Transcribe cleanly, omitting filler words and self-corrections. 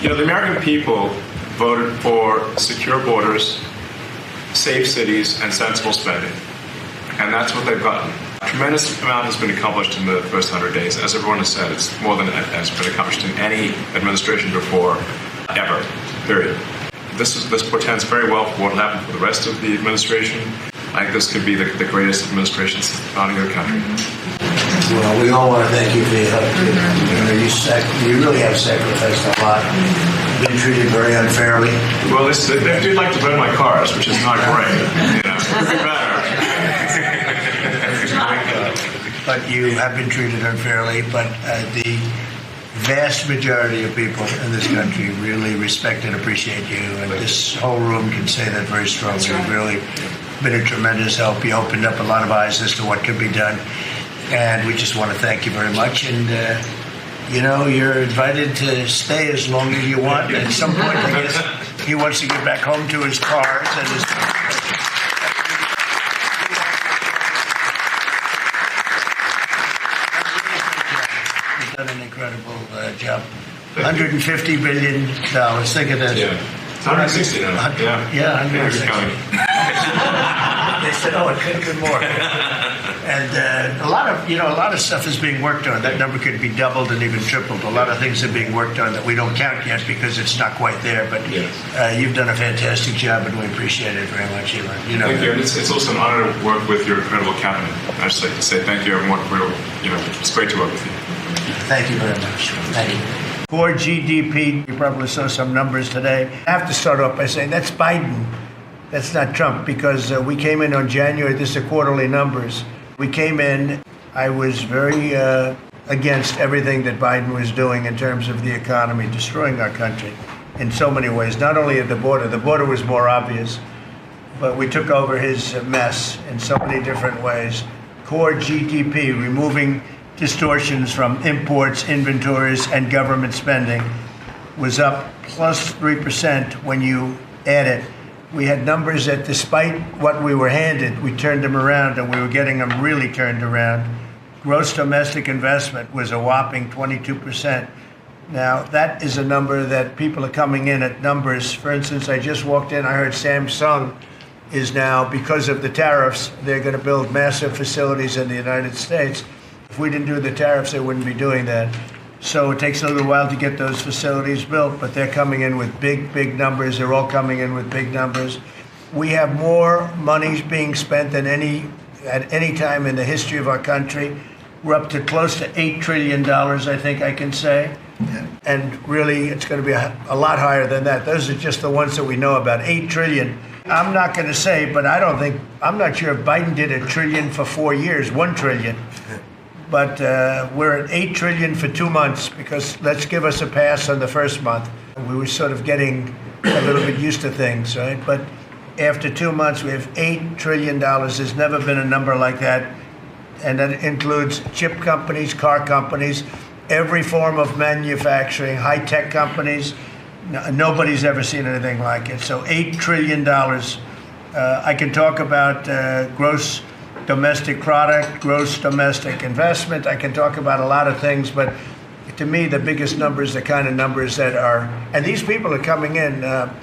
The American people voted for secure borders, safe cities, and sensible spending. And that's what they've gotten. A tremendous amount has been accomplished in the first 100 days. As everyone has said, it's more than has been accomplished in any administration before, ever, period. This portends very well for what will happen for the rest of the administration. I think this could be the greatest administration since the founding of the country. Well, we all want to thank you for your help. You really have sacrificed a lot. Been treated very unfairly. Well, they do like to burn my cars, which is not great. Could be better. But you have been treated unfairly. But the vast majority of people in this country really respect and appreciate you, and this whole room can say that very strongly. You've really been a tremendous help. You opened up a lot of eyes as to what could be done, and we just want to thank you very much. And you're invited to stay as long as you want. At some point, I guess he wants to get back home to his cars and his. He's done an incredible job. $150 billion. Think of that. Yeah. It's 160 now. Yeah, 160. They said, it could have been more. And a lot of stuff is being worked on. That number could be doubled and even tripled. A lot of things are being worked on that we don't count yet because it's not quite there. But you've done a fantastic job, and we appreciate it very much, Elon. Thank you. It's also an honor to work with your incredible cabinet. I'd just like to say thank you, everyone. It's great to work with you. Thank you very much. Thank you. Core GDP, you probably saw some numbers today. I have to start off by saying that's Biden. That's not Trump, because we came in on January. This is quarterly numbers. We came in, I was very against everything that Biden was doing in terms of the economy, destroying our country in so many ways. Not only at the border was more obvious, but we took over his mess in so many different ways. Core GDP, removing distortions from imports, inventories, and government spending, was up plus 3% when you add it. We had numbers that despite what we were handed, we turned them around, and we were getting them really turned around. Gross domestic investment was a whopping 22%. Now, that is a number that people are coming in at numbers. For instance, I just walked in, I heard Samsung is now, because of the tariffs, they're going to build massive facilities in the United States. If we didn't do the tariffs, they wouldn't be doing that. So it takes a little while to get those facilities built, but they're coming in with big numbers. They're all coming in with big numbers. We have more money being spent than at any time in the history of our country. We're up to close to $8 trillion, I think I can say. And really, it's going to be a lot higher than that. Those are just the ones that we know about. $8 trillion. I'm not going to say, but I'm not sure if Biden did $1 trillion for 4 years, $1 trillion. But we're at $8 trillion for 2 months, because let's give us a pass on the first month. We were sort of getting a little bit used to things, right? But after 2 months, we have $8 trillion. There's never been a number like that. And that includes chip companies, car companies, every form of manufacturing, high-tech companies. Nobody's ever seen anything like it. So $8 trillion. I can talk about gross domestic product, gross domestic investment. I can talk about a lot of things, but to me, the biggest numbers, the kind of numbers that are, and these people are coming in.